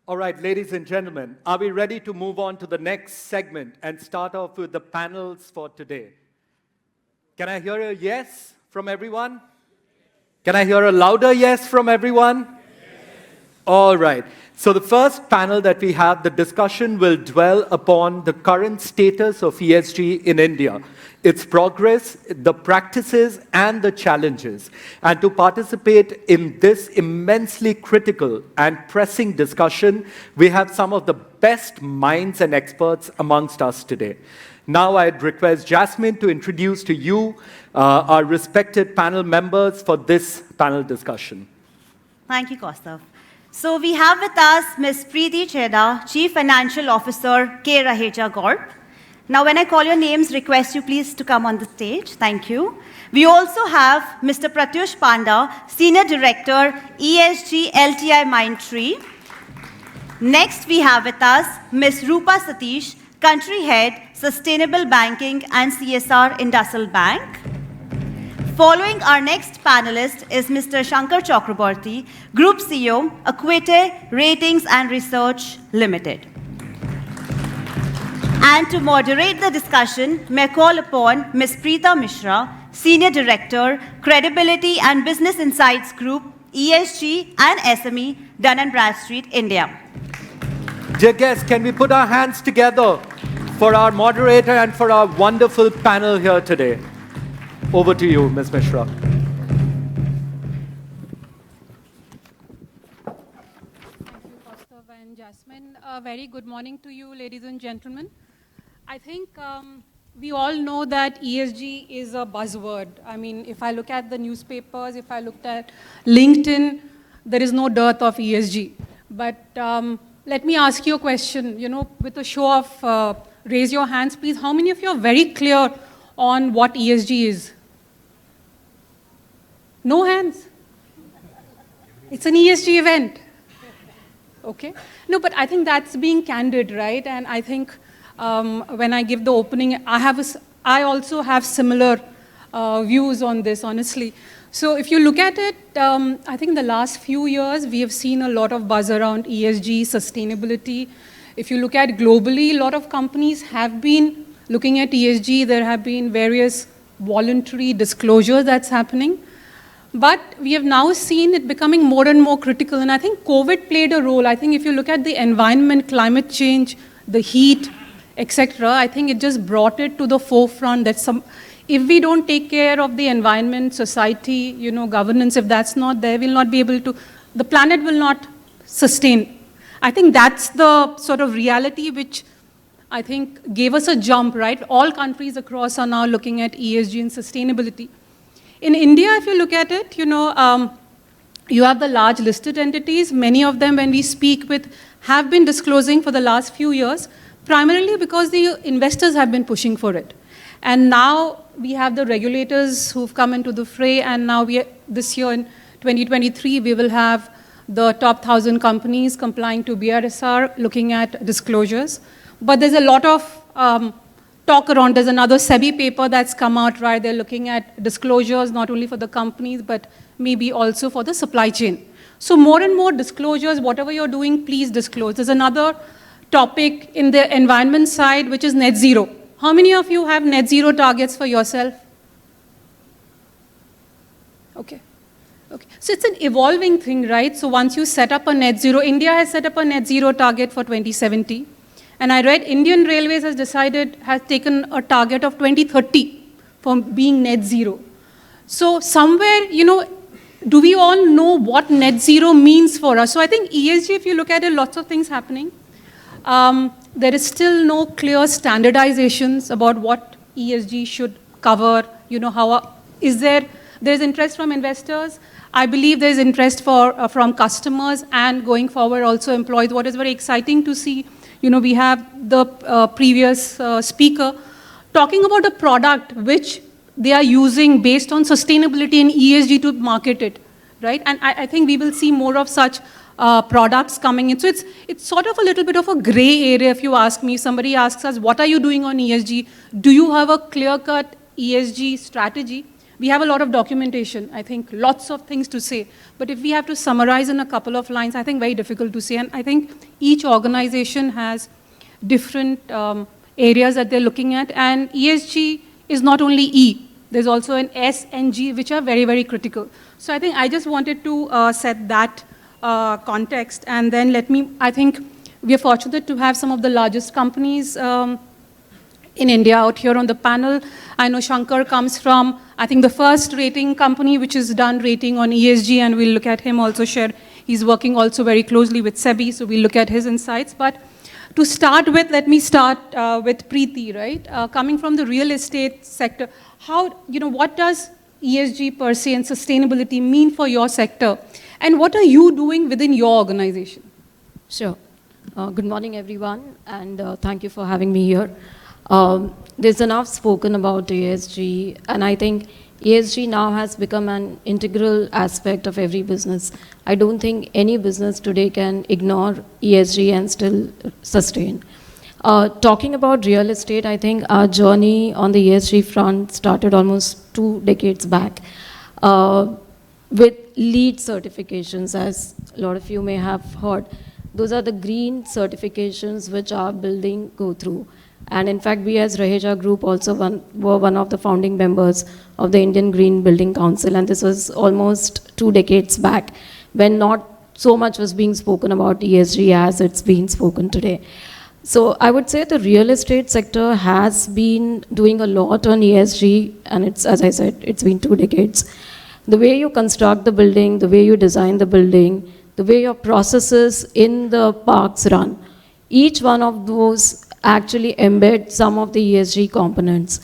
All right, ladies and gentlemen, are we ready to move on to the next segment and start off with the panels for today? Can I hear a yes from everyone? Can I hear a louder yes from everyone? Yes. All right. So the first panel that we have, the discussion will dwell upon the current status of ESG in India, its progress, the practices, and the challenges. And to participate in this immensely critical and pressing discussion, we have some of the best minds and experts amongst us today. Now I'd request Jasmine to introduce to you our respected panel members for this panel discussion. Thank you, Kaustav. So we have with us Ms. Preeti Chheda, Chief Financial Officer, Raheja Corp. Now when I call your names, request you please to come on the stage. Thank you. We also have Mr. Pratyush Panda, Senior Director, ESG LTIMindtree. Next we have with us Ms. Roopa Satish, Country Head, Sustainable Banking and CSR Industrial Bank. Following our next panelist is Mr. Sankar Chakraborti, Group CEO, Acuité Ratings and Research Limited. And to moderate the discussion, may I call upon Ms. Preeta Misra, Senior Director, Credibility and Business Insights Group, ESG and SME, Dun & Bradstreet, India. Dear guests, can we put our hands together for our moderator and for our wonderful panel here today? Over to you, Ms. Misra. Thank you, Kaustav and Jasmine. A very good morning to you, ladies and gentlemen. I think we all know that ESG is a buzzword. I mean, if I look at the newspapers, if I looked at LinkedIn, there is no dearth of ESG. But let me ask you a question, with a show of raise your hands, please. How many of you are very clear on what ESG is? No hands. It's an ESG event. Okay? No, but I think that's being candid, right? And I think when I give the opening, I also have similar views on this, honestly. So if you look at it, I think in the last few years, we have seen a lot of buzz around ESG, sustainability. If you look at globally, a lot of companies have been looking at ESG. There have been various voluntary disclosures that's happening. But we have now seen it becoming more and more critical. And I think COVID played a role. I think if you look at the environment, climate change, the heat, etc., I think it just brought it to the forefront that if we don't take care of the environment, society, governance, if that's not there, we'll not be able to, the planet will not sustain. I think that's the sort of reality which I think gave us a jump, right? All countries across are now looking at ESG and sustainability. In India, if you look at it, you have the large listed entities. Many of them, when we speak with, have been disclosing for the last few years, primarily because the investors have been pushing for it. And now we have the regulators who've come into the fray, and now this year in 2023, we will have the top 1,000 companies complying to BRSR looking at disclosures. But there's a lot of talk around. There's another SEBI paper that's come out, right? They're looking at disclosures not only for the companies, but maybe also for the supply chain. So more and more disclosures, whatever you're doing, please disclose. There's another topic in the environment side, which is net zero. How many of you have net zero targets for yourself? Okay. Okay. So it's an evolving thing, right? So once you set up a net zero, India has set up a net zero target for 2070. And I read Indian Railways has taken a target of 2030 for being net zero. So somewhere, do we all know what net zero means for us? So I think ESG, if you look at it, lots of things happening. There is still no clear standardizations about what ESG should cover. There's interest from investors. I believe there's interest from customers and going forward also employees. What is very exciting to see, we have the previous speaker talking about a product which they are using based on sustainability and ESG to market it, right? And I think we will see more of such products coming in. So it's sort of a little bit of a gray area, if you ask me. Somebody asks us, what are you doing on ESG? Do you have a clear-cut ESG strategy? we have a lot of documentation, I think lots of things to say, but if we have to summarize in a couple of lines, I think very difficult to say. And I think each organization has different areas that they're looking at, and ESG is not only E, there's also an S and G, which are very, very critical. So I think I just wanted to set that context, and then I think we are fortunate to have some of the largest companies in India out here on the panel. I know Sankar comes from, I think, the first rating company which has done rating on ESG, and we'll look at him also share. He's working also very closely with SEBI, so we'll look at his insights. But to start with, let me start with Preeti, right? Coming from the real estate sector, what does ESG per se and sustainability mean for your sector? And what are you doing within your organization? Sure. Good morning, everyone, and thank you for having me here. There's enough spoken about ESG, and I think ESG now has become an integral aspect of every business. I don't think any business today can ignore ESG and still sustain. Talking about real estate, I think our journey on the ESG front started almost 2 decades back with LEED certifications, as a lot of you may have heard. Those are the green certifications which our building go through. And in fact, we as Raheja Group also were one of the founding members of the Indian Green Building Council, and this was almost 2 decades back, when not so much was being spoken about ESG as it's being spoken today. So I would say the real estate sector has been doing a lot on ESG, and it's, as I said, it's been 2 decades. The way you construct the building, the way you design the building, the way your processes in the parks run, each one of those actually embed some of the ESG components.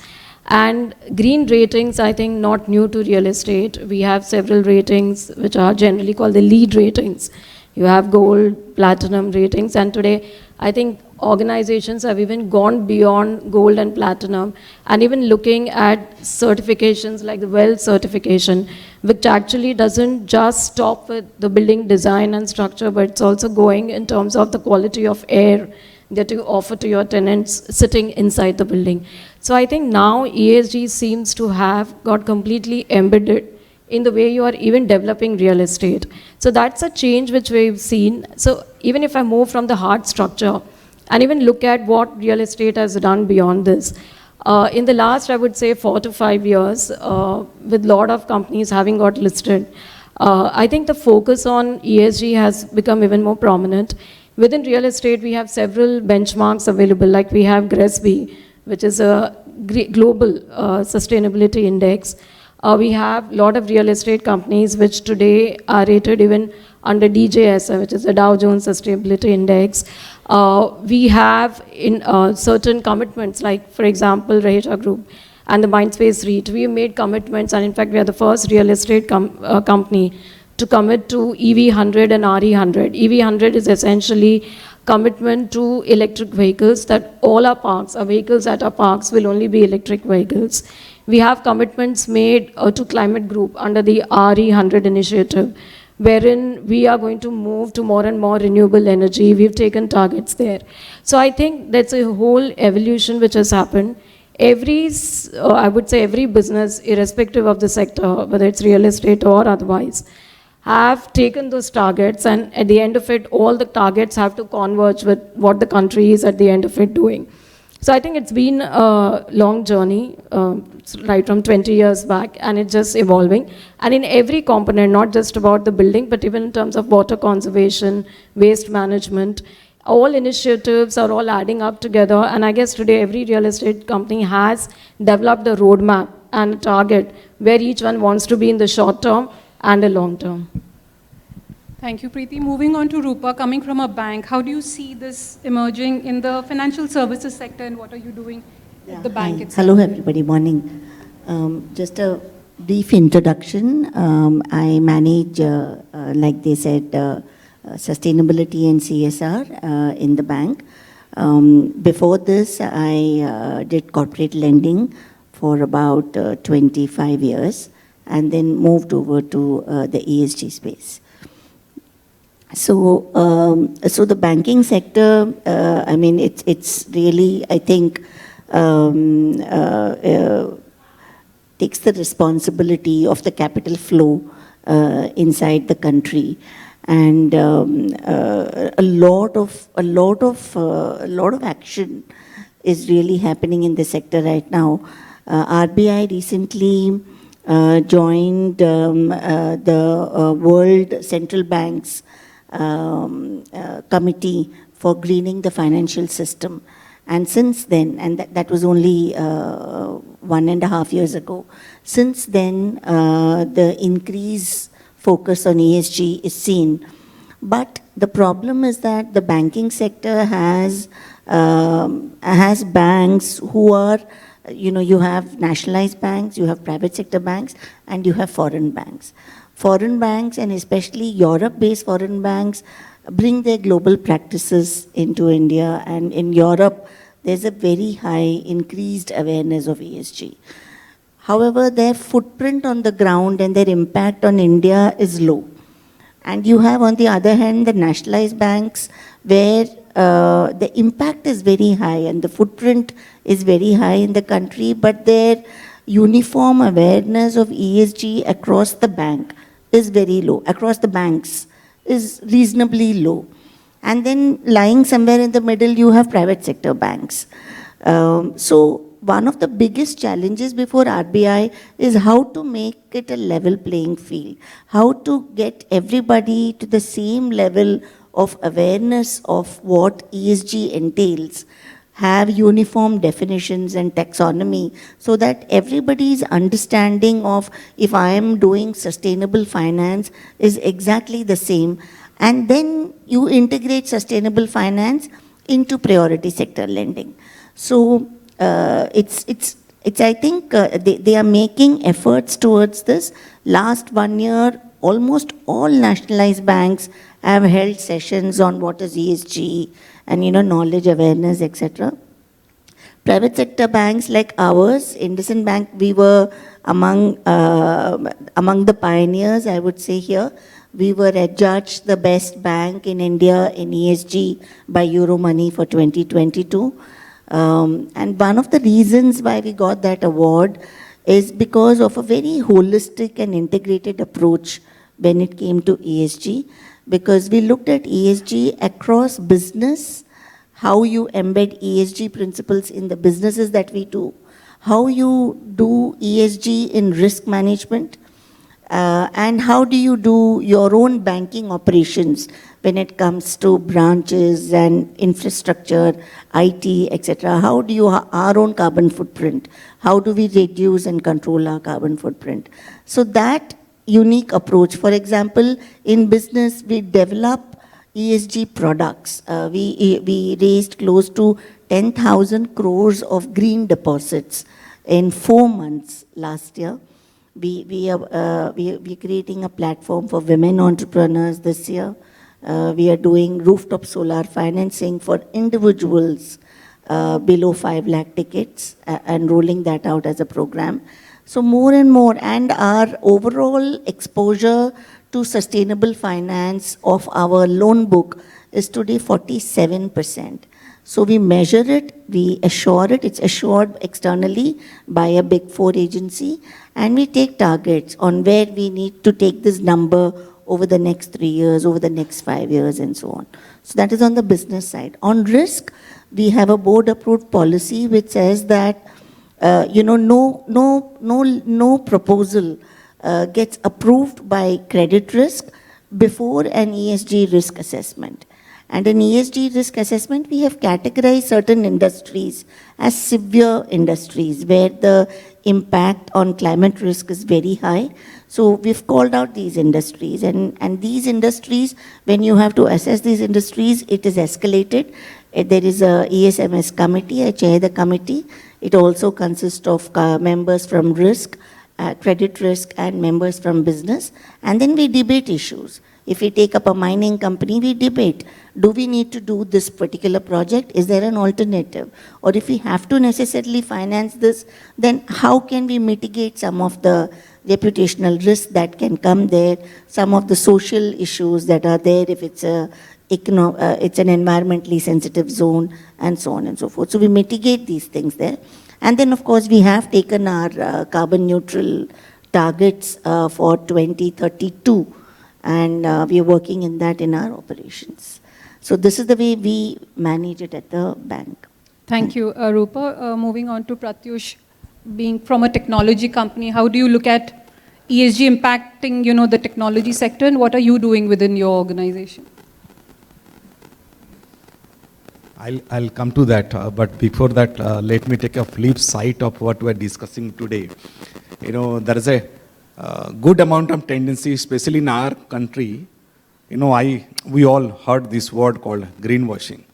And green ratings, I think, not new to real estate. We have several ratings which are generally called the LEED ratings. You have gold, platinum ratings, and today I think organizations have even gone beyond gold and platinum and even looking at certifications like the WELL certification, which actually doesn't just stop with the building design and structure, but it's also going in terms of the quality of air that you offer to your tenants sitting inside the building. So I think now ESG seems to have got completely embedded in the way you are even developing real estate. So that's a change which we've seen. So even if I move from the hard structure and even look at what real estate has done beyond this, in the last, I would say, 4 to 5 years, with a lot of companies having got listed, I think the focus on ESG has become even more prominent. Within real estate, we have several benchmarks available, like we have GRESB, which is a global sustainability index. We have a lot of real estate companies which today are rated even under DJSI, which is the Dow Jones Sustainability Index. We have in certain commitments, like, for example, Raheja Group and the Mindspace REIT. We have made commitments, and in fact, we are the first real estate company to commit to EV100 and RE100. EV100 is essentially commitment to electric vehicles, that all our vehicles at our parks will only be electric vehicles. We have commitments made to climate group under the RE100 initiative, wherein we are going to move to more and more renewable energy. We've taken targets there. So I think that's a whole evolution which has happened. I would say every business, irrespective of the sector, whether it's real estate or otherwise, have taken those targets, and at the end of it, all the targets have to converge with what the country is at the end of it doing. So I think it's been a long journey, right from 20 years back, and it's just evolving. And in every component, not just about the building, but even in terms of water conservation, waste management, all initiatives are all adding up together. And I guess today every real estate company has developed a roadmap and a target where each one wants to be in the short term and a long term. Thank you, Preeti. Moving on to Roopa, coming from a bank, how do you see this emerging in the financial services sector, and what are you doing at the bank itself? Hello, everybody. Morning. Just a brief introduction. I manage, like they said, sustainability and CSR in the bank. Before this, I did corporate lending for about 25 years, and then moved over to the ESG space. So the banking sector, I mean, it's really, I think, takes the responsibility of the capital flow inside the country. And a lot of action is really happening in the sector right now. RBI recently joined the World Central Bank's committee for greening the financial system. And since then, and that was only 1.5 years ago, since then the increased focus on ESG is seen. But the problem is that the banking sector has banks who are, you have nationalized banks, you have private sector banks, and you have foreign banks. Foreign banks, and especially Europe-based foreign banks, bring their global practices into India, and in Europe, there's a very high increased awareness of ESG. However, their footprint on the ground and their impact on India is low. And you have, on the other hand, the nationalized banks where the impact is very high and the footprint is very high in the country, but their uniform awareness of ESG across the bank is very low, across the banks is reasonably low. And then lying somewhere in the middle, you have private sector banks. So one of the biggest challenges before RBI is how to make it a level playing field, how to get everybody to the same level of awareness of what ESG entails, have uniform definitions and taxonomy, so that everybody's understanding of if I am doing sustainable finance is exactly the same. And then you integrate sustainable finance into priority sector lending. So I think they are making efforts towards this. Last 1 year, almost all nationalized banks have held sessions on what is ESG and knowledge awareness, etc. Private sector banks like ours, IndusInd Bank, we were among the pioneers, I would say here. We were adjudged the best bank in India in ESG by Euromoney for 2022. And one of the reasons why we got that award is because of a very holistic and integrated approach when it came to ESG, because we looked at ESG across business, how you embed ESG principles in the businesses that we do, how you do ESG in risk management, and how do you do your own banking operations when it comes to branches and infrastructure, IT, etc. How do you, our own carbon footprint, how do we reduce and control our carbon footprint? So that unique approach, for example, in business, we develop ESG products. We raised close to 10,000 crores of green deposits in 4 months last year. We are creating a platform for women entrepreneurs this year. We are doing rooftop solar financing for individuals below 5 lakh tickets and rolling that out as a program. So more and more, and our overall exposure to sustainable finance of our loan book is today 47%. So we measure it, we assure it, it's assured externally by a Big Four agency, and we take targets on where we need to take this number over the next 3 years, over the next 5 years, and so on. So that is on the business side. On risk, we have a board-approved policy which says that no proposal gets approved by credit risk before an ESG risk assessment. And in ESG risk assessment, we have categorized certain industries as severe industries where the impact on climate risk is very high. So we've called out these industries, and these industries, when you have to assess these industries, it is escalated. There is a ESMS committee, I chair the committee. It also consists of members from risk, credit risk, and members from business. And then we debate issues. If we take up a mining company, we debate, do we need to do this particular project? Is there an alternative? Or if we have to necessarily finance this, then how can we mitigate some of the reputational risks that can come there, some of the social issues that are there if it's an environmentally sensitive zone, and so on and so forth. So we mitigate these things there. And then, of course, we have taken our carbon neutral targets for 2032, and we are working in that in our operations. So this is the way we manage it at the bank. Thank you, Roopa. Moving on to Pratyush, being from a technology company, how do you look at ESG impacting, the technology sector, and what are you doing within your organization? I'll come to that, but before that, let me take a flip side of what we're discussing today. There is a good amount of tendency, especially in our country. We all heard this word called greenwashing.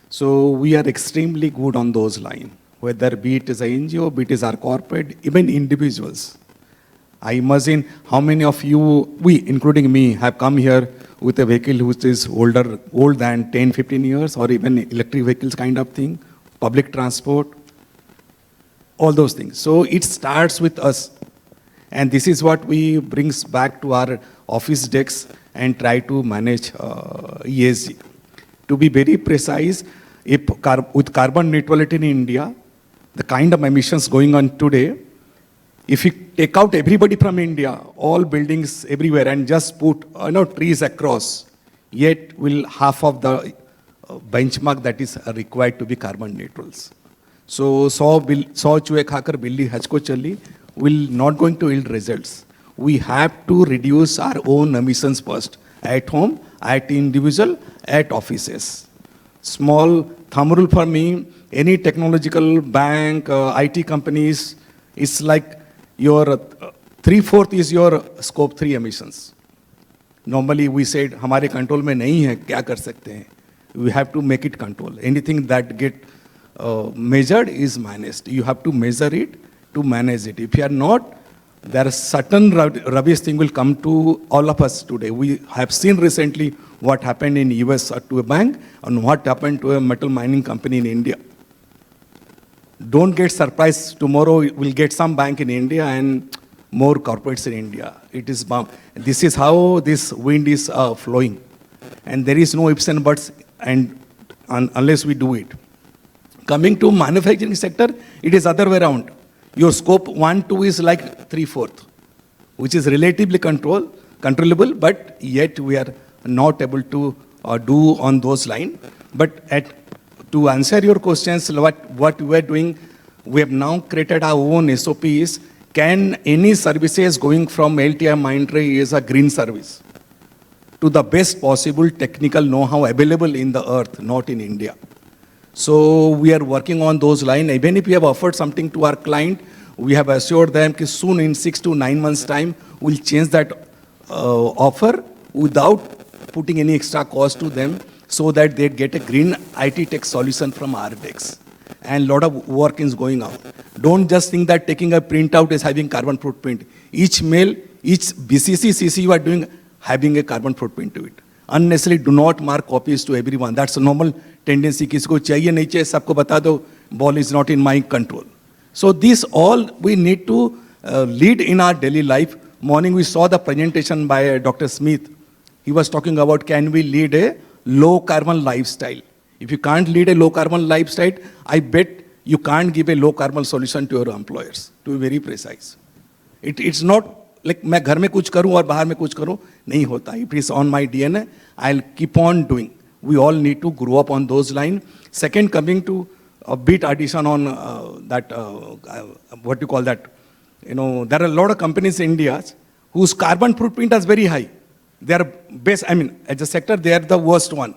So we are extremely good on those lines, whether be it is an NGO, be it is our corporate, even individuals. I imagine how many of you, we, including me, have come here with a vehicle which is old than 10, 15 years, or even electric vehicles kind of thing, public transport, all those things. So it starts with us. And this is what we brings back to our office desks and try to manage ESG. To be very precise, with carbon neutrality in India, the kind of emissions going on today, if you take out everybody from India, all buildings everywhere, and just put trees across, yet will half of the benchmark that is required to be carbon neutrals. So, 100 चूहे खाकर बिल्ली हज को चली will not going to yield results. We have to reduce our own emissions first, at home, at individual, at offices. Small thumb rule for me, any technological bank, IT companies, it's like your 3/4 is your scope 3 emissions. Normally we said, हमारे control में नहीं है, क्या कर सकते हैं? We have to make it control. Anything that get measured is managed. You have to measure it to manage it. If you are not, there are certain rubbish thing will come to all of us today. We have seen recently what happened in US to a bank and what happened to a metal mining company in India. Don't get surprised, tomorrow we'll get some bank in India and more corporates in India. It is bound. This is how this wind is flowing. And there is no ifs and buts unless we do it. Coming to manufacturing sector, it is other way around. Your scope 1, 2 is like 3/4, which is relatively controllable, but yet we are not able to do on those lines. But to answer your questions, what we are doing, we have now created our own SOPs. Can any services going from LTIMindtree is a green service to the best possible technical know-how available in the earth, not in India. So we are working on those lines. Even if we have offered something to our client, we have assured them that soon in 6 to 9 months time, we'll change that offer without putting any extra cost to them so that they get a green IT tech solution from our decks. And a lot of work is going on. Don't just think that taking a printout is having carbon footprint. Each mail, each BCC, CC you are doing, having a carbon footprint to it. Unnecessarily do not mark copies to everyone. That's a normal tendency. किसको चाहिए नहीं चाहिए सबको बता दो. Ball is not in my control. So this all we need to lead in our daily life. Morning we saw the presentation by Dr. Smith. He was talking about can we lead a low carbon lifestyle. If you can't lead a low carbon lifestyle, I bet you can't give a low carbon solution to your employers, to be very precise. It's not like मैं घर में कुछ करूं और बाहर में कुछ करूं, नहीं होता. If it's on my DNA, I'll keep on doing. We all need to grow up on those lines. Second, coming to a bit addition on what you call that, there are a lot of companies in India whose carbon footprint is very high. They are best, as a sector, they are the worst one.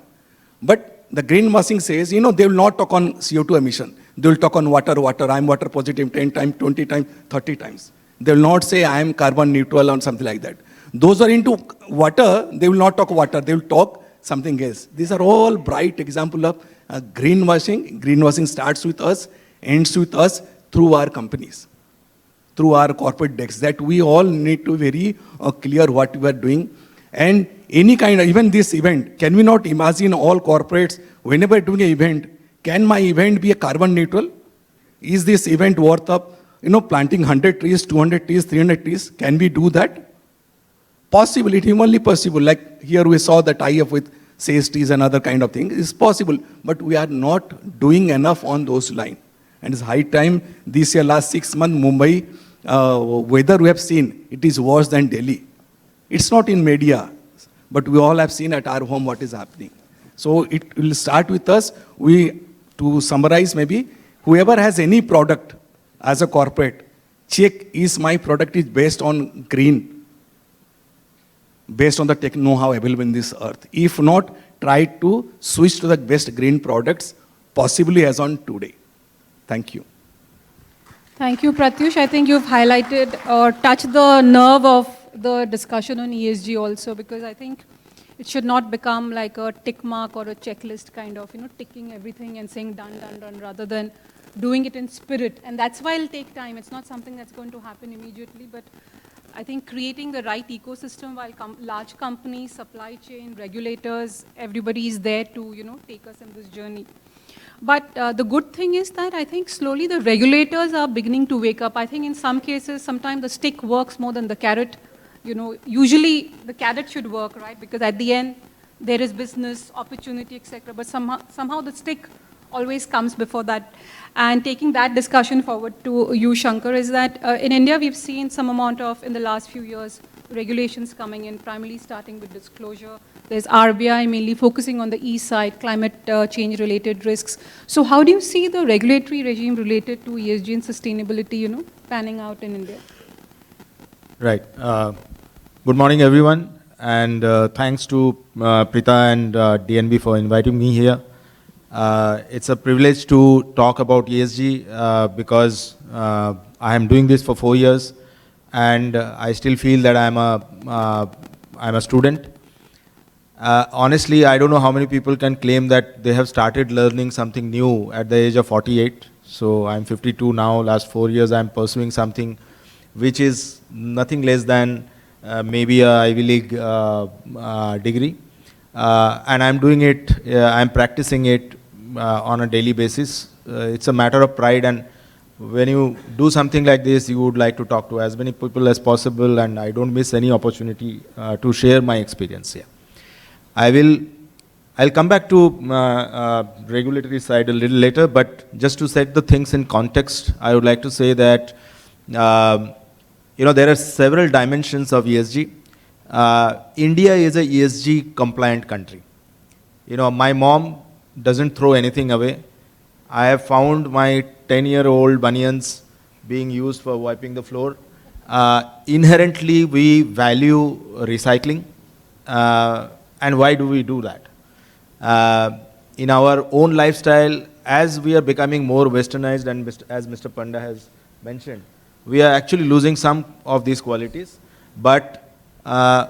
But the greenwashing says, they will not talk on CO2 emission. They will talk on water, I'm water positive 10 times, 20 times, 30 times. They will not say I am carbon neutral or something like that. Those who are into water, they will not talk water, they will talk something else. These are all bright examples of greenwashing. Greenwashing starts with us, ends with us through our companies, through our corporate decks, that we all need to be very clear what we are doing. And any kind of, even this event, can we not imagine all corporates, whenever doing an event, can my event be a carbon neutral? Is this event worth up, planting 100 trees, 200 trees, 300 trees? Can we do that? Possible, it is humanly possible. Like here we saw the tie-up with sage trees and other kind of thing. It's possible, but we are not doing enough on those lines. And it's high time this year, last 6 months, Mumbai, weather we have seen, it is worse than Delhi. It's not in media, but we all have seen at our home what is happening. So it will start with us. To summarize maybe, whoever has any product as a corporate, check is my product is based on green, based on the tech know-how available in this earth. If not, try to switch to the best green products, possibly as on today. Thank you. Thank you, Pratyush. I think you've highlighted or touched the nerve of the discussion on ESG also, because I think it should not become like a tick mark or a checklist kind of, ticking everything and saying done, done, done, rather than doing it in spirit. And that's why it'll take time. It's not something that's going to happen immediately, but I think creating the right ecosystem while large companies, supply chain, regulators, everybody is there to, take us in this journey. But the good thing is that I think slowly the regulators are beginning to wake up. I think in some cases, sometimes the stick works more than the carrot. Usually the carrot should work, right? Because at the end, there is business, opportunity, etc. But somehow the stick always comes before that. And taking that discussion forward to you, Sankar, is that in India, we've seen some amount of, in the last few years, regulations coming in, primarily starting with disclosure. There's RBI mainly focusing on the E side, climate change-related risks. So how do you see the regulatory regime related to ESG and sustainability, panning out in India? Right. Good morning, everyone. And thanks to Preeta and DNB for inviting me here. It's a privilege to talk about ESG because I am doing this for 4 years, and I still feel that I'm a student. Honestly, I don't know how many people can claim that they have started learning something new at the age of 48. So I'm 52 now. Last 4 years, I'm pursuing something which is nothing less than maybe a Ivy League degree. And I'm doing it, I'm practicing it on a daily basis. It's a matter of pride, and when you do something like this, you would like to talk to as many people as possible, and I don't miss any opportunity to share my experience here. I'll come back to regulatory side a little later, but just to set the things in context, I would like to say that there are several dimensions of ESG. India is a ESG compliant country. My mom doesn't throw anything away. I have found my 10-year-old bunions being used for wiping the floor. Inherently, we value recycling. And why do we do that? In our own lifestyle, as we are becoming more westernized, and as Mr. Panda has mentioned, we are actually losing some of these qualities. But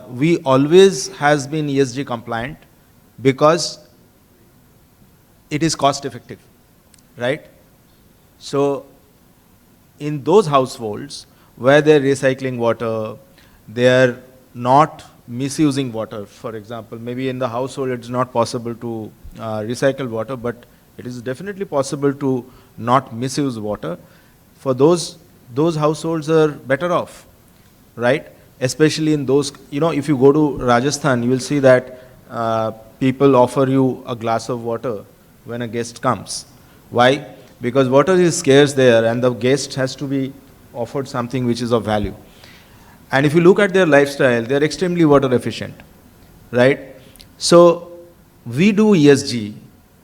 we always has been ESG compliant because it is cost effective, right? So in those households where they're recycling water, they're not misusing water. For example, maybe in the household it's not possible to recycle water, but it is definitely possible to not misuse water. For those households are better off, right? Especially in those, if you go to Rajasthan, you will see that people offer you a glass of water when a guest comes. Why? Because water is scarce there, and the guest has to be offered something which is of value. And if you look at their lifestyle, they're extremely water efficient, right? So we do ESG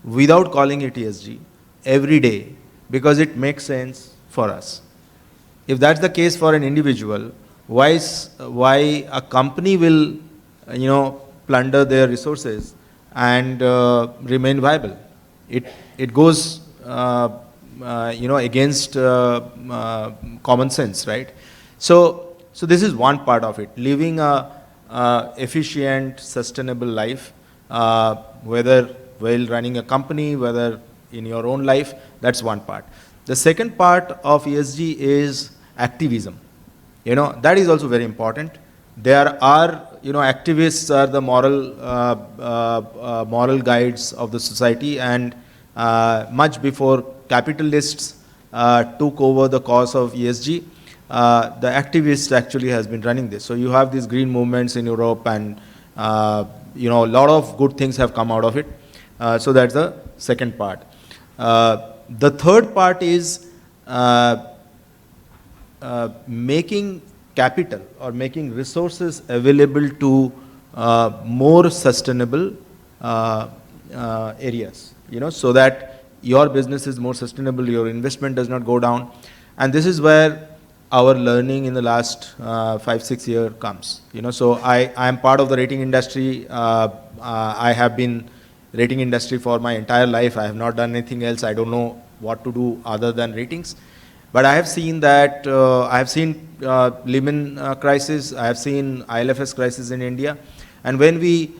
without calling it ESG every day because it makes sense for us. If that's the case for an individual, why a company will, plunder their resources and remain viable? It goes, against common sense, right? So this is one part of it. Living a efficient, sustainable life, whether while running a company, whether in your own life, that's one part. The second part of ESG is activism. That is also very important. There are, activists are the moral guides of the society, and much before capitalists took over the cause of ESG, the activist actually has been running this. So you have these green movements in Europe, and a lot of good things have come out of it. So that's the second part. The third part is making capital or making resources available to more sustainable areas, so that your business is more sustainable, your investment does not go down. And this is where our learning in the last 5-6 years comes. So I am part of the rating industry. I have been rating industry for my entire life. I have not done anything else. I don't know what to do other than ratings. But I have seen that, I have seen Lehman crisis, I have seen ILFS crisis in India. And when we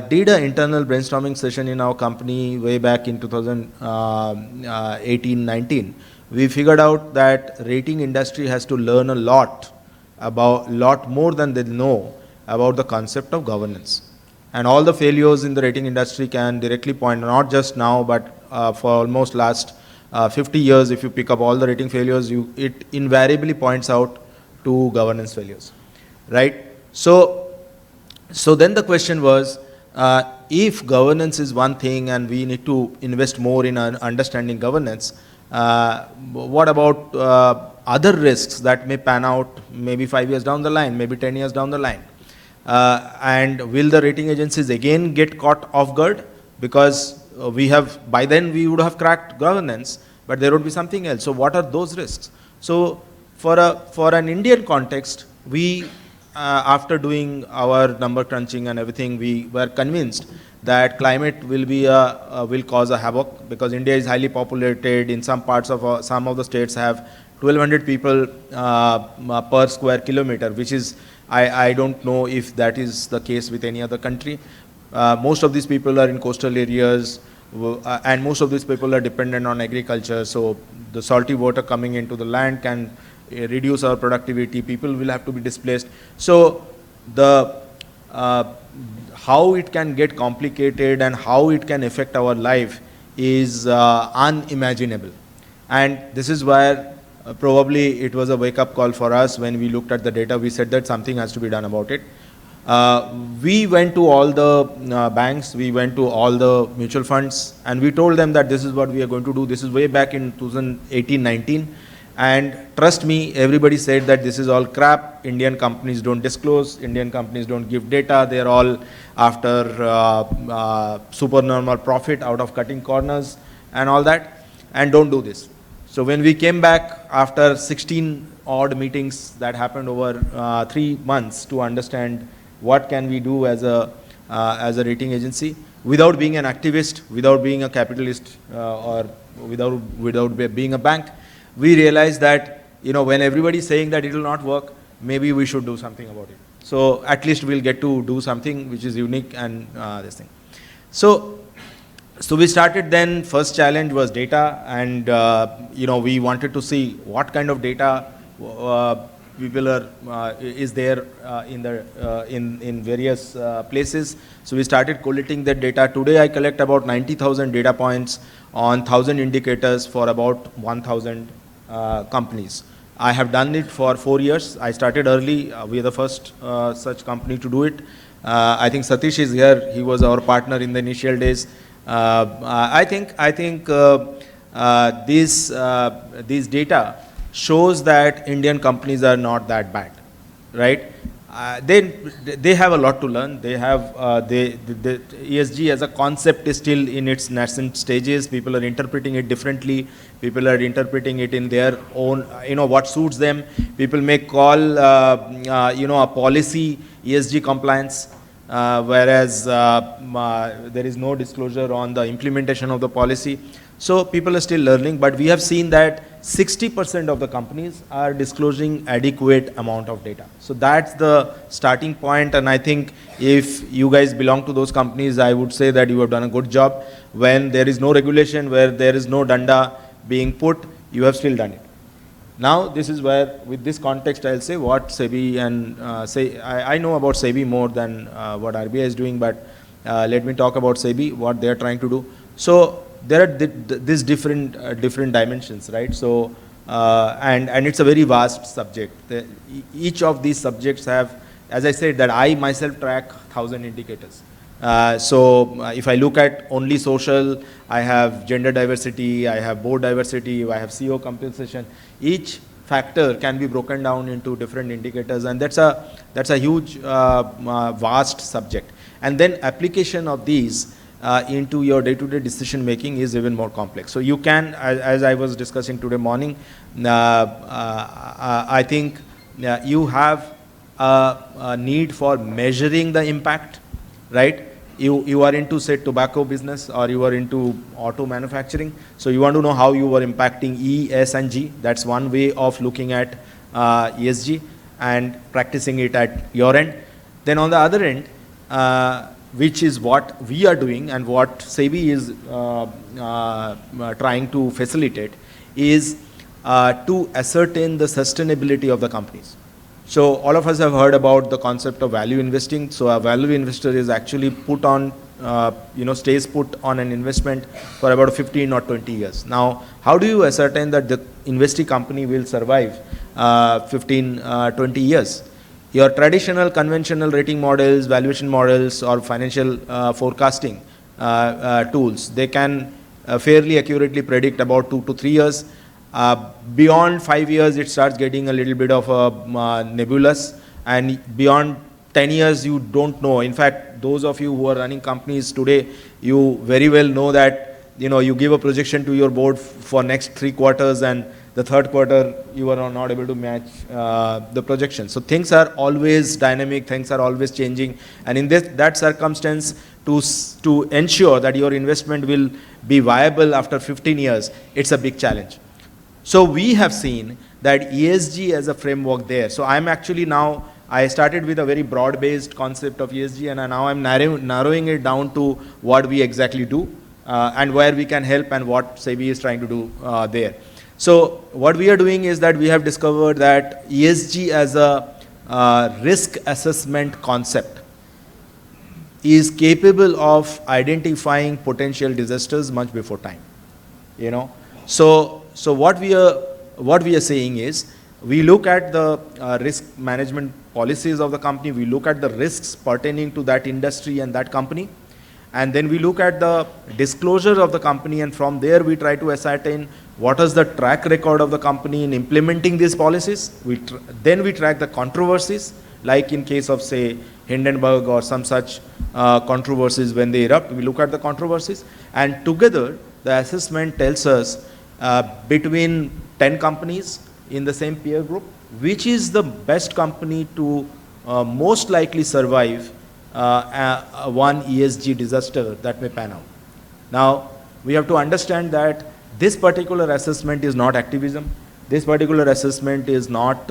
did an internal brainstorming session in our company way back in 2018-19, we figured out that rating industry has to learn a lot more than they know about the concept of governance. And all the failures in the rating industry can directly point, not just now, but for almost last 50 years, if you pick up all the rating failures, it invariably points out to governance failures, right? So then the question was, if governance is one thing and we need to invest more in understanding governance, what about other risks that may pan out maybe 5 years down the line, maybe 10 years down the line? And will the rating agencies again get caught off guard? Because by then we would have cracked governance, but there would be something else. So what are those risks? So for an Indian context, we, after doing our number crunching and everything, we were convinced that climate will cause a havoc, because India is highly populated. In some parts of some of the states have 1,200 people per square kilometer, which is, I don't know if that is the case with any other country. Most of these people are in coastal areas, and most of these people are dependent on agriculture. So the salty water coming into the land can reduce our productivity. People will have to be displaced. So how it can get complicated and how it can affect our life is unimaginable. And this is where probably it was a wake-up call for us. When we looked at the data, we said that something has to be done about it. We went to all the banks, we went to all the mutual funds, and we told them that this is what we are going to do. This is way back in 2018-19. And trust me, everybody said that this is all crap. Indian companies don't disclose, Indian companies don't give data. They're all after supernormal profit out of cutting corners and all that, and don't do this. So when we came back after 16 odd meetings that happened over 3 months to understand what can we do as a rating agency, without being an activist, without being a capitalist, or without being a bank, we realized that, when everybody is saying that it will not work, maybe we should do something about it. So at least we'll get to do something which is unique and this thing. So we started then. First challenge was data, and we wanted to see what kind of data people is there in various places. So we started collating that data. Today I collect about 90,000 data points on 1,000 indicators for about 1,000 companies. I have done it for 4 years. I started early. We are the first such company to do it. I think Satish is here. He was our partner in the initial days. I think these data shows that Indian companies are not that bad, right? They have a lot to learn. They have the ESG as a concept is still in its nascent stages. People are interpreting it differently. People are interpreting it in their own, what suits them. People may call, a policy ESG compliance, whereas there is no disclosure on the implementation of the policy. So people are still learning, but we have seen that 60% of the companies are disclosing adequate amount of data. So that's the starting point, and I think if you guys belong to those companies, I would say that you have done a good job. When there is no regulation, where there is no danda being put, you have still done it. Now this is where, with this context, I'll say what SEBI and I know about SEBI more than what RBI is doing, but let me talk about SEBI, what they are trying to do. So there are these different dimensions, right? So and it's a very vast subject. Each of these subjects have, as I said, that I myself track 1,000 indicators. If I look at only social, I have gender diversity, I have board diversity, I have CEO compensation. Each factor can be broken down into different indicators, and that's a huge, vast subject. And then application of these into your day-to-day decision making is even more complex. So you can, as I was discussing today morning, I think you have a need for measuring the impact, right? You are into, say, tobacco business, or you are into auto manufacturing. So you want to know how you are impacting E, S, and G. That's one way of looking at ESG and practicing it at your end. Then on the other end, which is what we are doing and what SEBI is trying to facilitate, is to ascertain the sustainability of the companies. So all of us have heard about the concept of value investing. So a value investor is actually put on, stays put on an investment for about 15 or 20 years. Now, how do you ascertain that the investee company will survive 15, 20 years? Your traditional conventional rating models, valuation models, or financial forecasting tools, they can fairly accurately predict about 2 to 3 years. Beyond 5 years, it starts getting a little bit of a nebulous, and beyond 10 years, you don't know. In fact, those of you who are running companies today, you very well know that, you give a projection to your board for next 3 quarters, and the 3rd quarter, you are not able to match the projection. So things are always dynamic, things are always changing, and in that circumstance, to ensure that your investment will be viable after 15 years, it's a big challenge. So we have seen that ESG as a framework there. So I'm actually now, I started with a very broad-based concept of ESG, and now I'm narrowing it down to what we exactly do and where we can help and what SEBI is trying to do there. So what we are doing is that we have discovered that ESG as a risk assessment concept is capable of identifying potential disasters much before time. So what we are saying is, we look at the risk management policies of the company, we look at the risks pertaining to that industry and that company, and then we look at the disclosure of the company, and from there we try to ascertain what is the track record of the company in implementing these policies. Then we track the controversies, like in case of, say, Hindenburg or some such controversies when they erupt. We look at the controversies, and together the assessment tells us between 10 companies in the same peer group, which is the best company to most likely survive one ESG disaster that may pan out. Now, we have to understand that this particular assessment is not activism. This particular assessment is not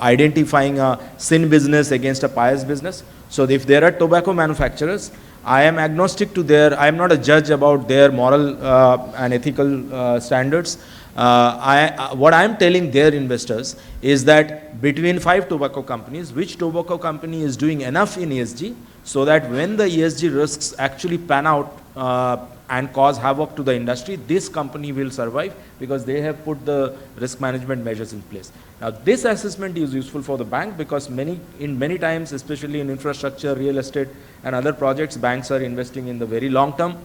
identifying a sin business against a pious business. So if there are tobacco manufacturers, I am agnostic to I am not a judge about their moral and ethical standards. What I am telling their investors is that between 5 tobacco companies, which tobacco company is doing enough in ESG so that when the ESG risks actually pan out and cause havoc to the industry, this company will survive because they have put the risk management measures in place. Now, this assessment is useful for the bank because many times, especially in infrastructure, real estate, and other projects, banks are investing in the very long term.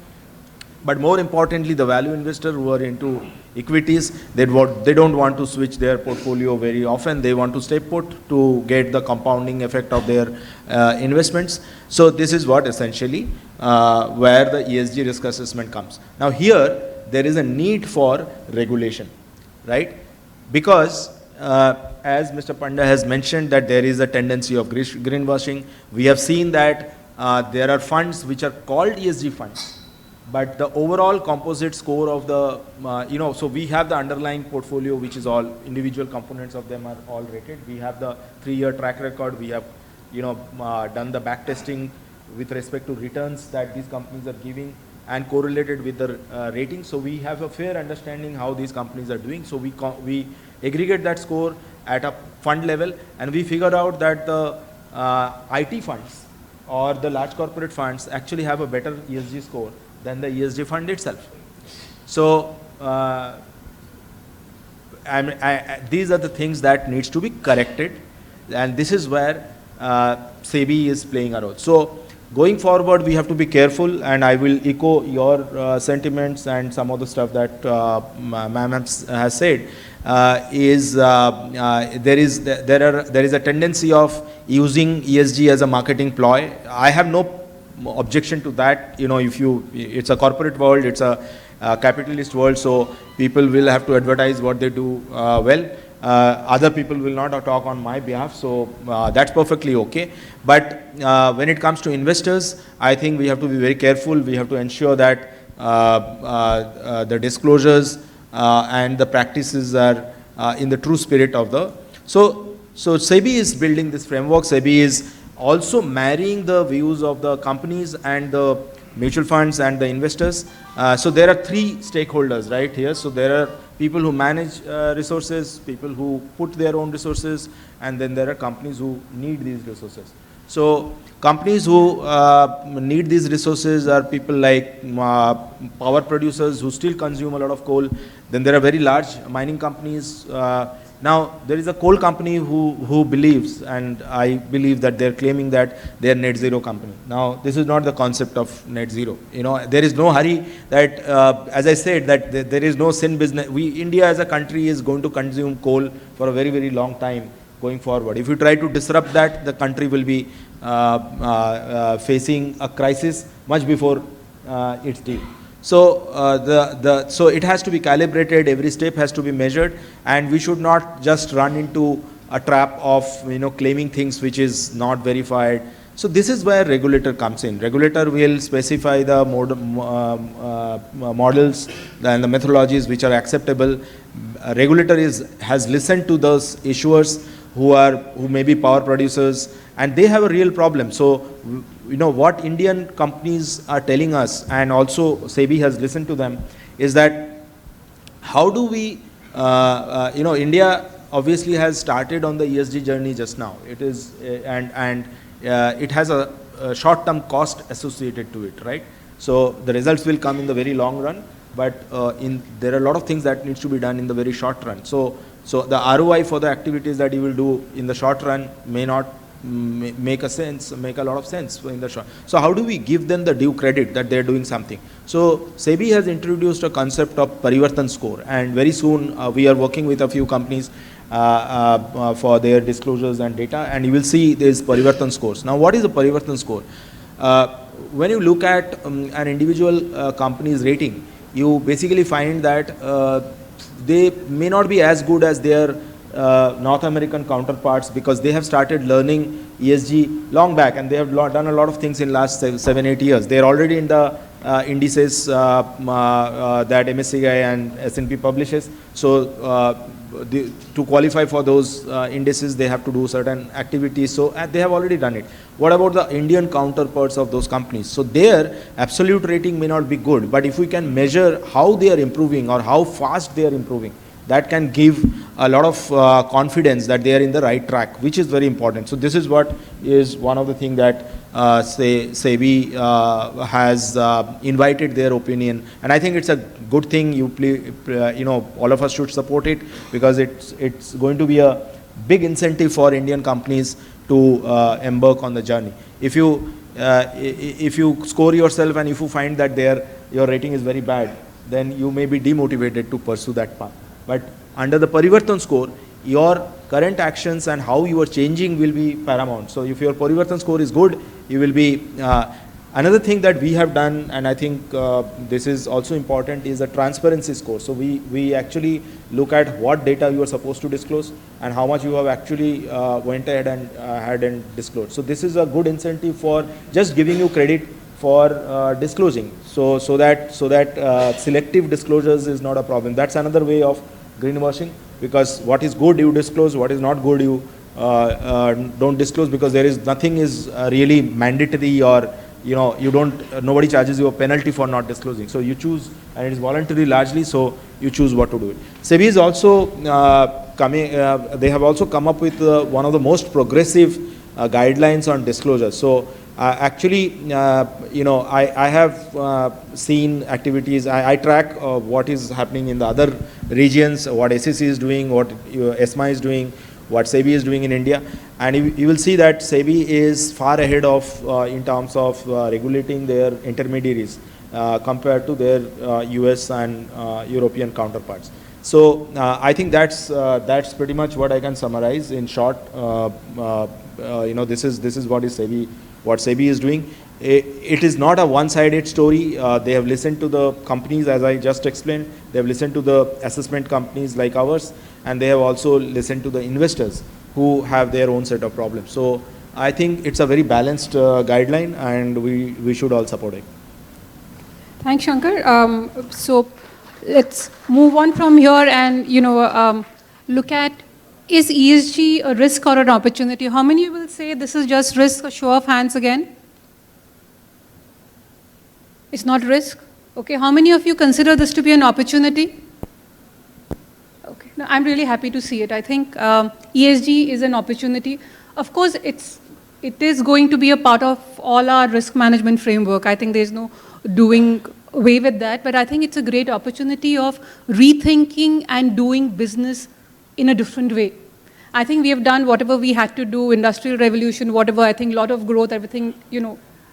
But more importantly, the value investor who are into equities, they don't want to switch their portfolio very often. They want to stay put to get the compounding effect of their investments. So this is what essentially where the ESG risk assessment comes. Now here, there is a need for regulation, right? Because as Mr. Panda has mentioned that there is a tendency of greenwashing. We have seen that there are funds which are called ESG funds, but the overall composite score of the, so we have the underlying portfolio, which is all individual components of them are all rated. We have the 3-year track record. We have, done the back testing with respect to returns that these companies are giving and correlated with the rating. So we have a fair understanding how these companies are doing. So we aggregate that score at a fund level, and we figured out that the IT funds or the large corporate funds actually have a better ESG score than the ESG fund itself. So these are the things that needs to be corrected, and this is where SEBI is playing a role. So going forward, we have to be careful, and I will echo your sentiments and some of the stuff that ma'am has said. There is a tendency of using ESG as a marketing ploy. I have no objection to that. You know, it's a corporate world, it's a capitalist world, so people will have to advertise what they do well. Other people will not talk on my behalf, so that's perfectly okay. But when it comes to investors, I think we have to be very careful. We have to ensure that the disclosures and the practices are in the true spirit of the... So SEBI is building this framework. SEBI is also marrying the views of the companies and the mutual funds and the investors. So there are three stakeholders right here. So there are people who manage resources, people who put their own resources, and then there are companies who need these resources. So companies who need these resources are people like power producers who still consume a lot of coal. Then there are very large mining companies. Now there is a coal company who believes, and I believe that they're claiming that they're net zero company. Now this is not the concept of net zero. You know, there is no hurry that, as I said, that there is no sin business. India as a country is going to consume coal for a very, very long time going forward. If you try to disrupt that, the country will be facing a crisis much before it's due. So so it has to be calibrated. Every step has to be measured, and we should not just run into a trap of claiming things which is not verified. So this is where regulator comes in. Regulator will specify the models and the methodologies which are acceptable. Regulator has listened to those issuers who may be power producers, and they have a real problem. So what Indian companies are telling us, and also SEBI has listened to them, is that how do we, India obviously has started on the ESG journey just now. It is, it has a short-term cost associated to it, right? So the results will come in the very long run, but there are a lot of things that needs to be done in the very short run. So the ROI for the activities that you will do in the short run may not make a lot of sense in the short. So how do we give them the due credit that they're doing something? So SEBI has introduced a concept of Parivartan score, and very soon we are working with a few companies for their disclosures and data, and you will see these Parivartan scores. Now what is a Parivartan score? When you look at an individual company's rating, you basically find that they may not be as good as their North American counterparts, because they have started learning ESG long back, and they have done a lot of things in last 7-8 years. They are already in the indices that MSCI and S&P publishes. So to qualify for those indices, they have to do certain activities. So they have already done it. What about the Indian counterparts of those companies? So their absolute rating may not be good, but if we can measure how they are improving or how fast they are improving, that can give a lot of confidence that they are in the right track, which is very important. So this is what is one of the things that SEBI has invited their opinion, and I think it's a good thing. All of us should support it, because it's going to be a big incentive for Indian companies to embark on the journey. If you score yourself and if you find that your rating is very bad, then you may be demotivated to pursue that path. But under the Parivartan score, your current actions and how you are changing will be paramount. So if your Parivartan score is good, you will be... another thing that we have done, and I think this is also important, is the transparency score. So we actually look at what data you are supposed to disclose and how much you have actually went ahead and disclosed. So this is a good incentive for just giving you credit for disclosing. So that selective disclosures is not a problem. That's another way of greenwashing, because what is good you disclose, what is not good you don't disclose, because nothing is really mandatory, or nobody charges you a penalty for not disclosing. So you choose, and it is voluntary largely, so you choose what to do. SEBI is also they have also come up with one of the most progressive guidelines on disclosure. So actually, I have seen activities. I track what is happening in the other regions, what SEC is doing, what ESMA is doing, what SEBI is doing in India. And you will see that SEBI is far ahead of in terms of regulating their intermediaries compared to their US and European counterparts. So I think that's pretty much what I can summarize in short. This is what SEBI is doing. It is not a one-sided story. They have listened to the companies, as I just explained. They have listened to the assessment companies like ours, and they have also listened to the investors who have their own set of problems. So I think it's a very balanced guideline, and we should all support it. Thanks, Shankar. So let's move on from here and look at, is ESG a risk or an opportunity? How many will say this is just risk? A show of hands again. It's not risk. Okay. How many of you consider this to be an opportunity? Okay. No, I'm really happy to see it. I think ESG is an opportunity. Of course, it is going to be a part of all our risk management framework. I think there's no doing away with that, but I think it's a great opportunity of rethinking and doing business in a different way. I think we have done whatever we had to do, industrial revolution, whatever, I think a lot of growth, everything,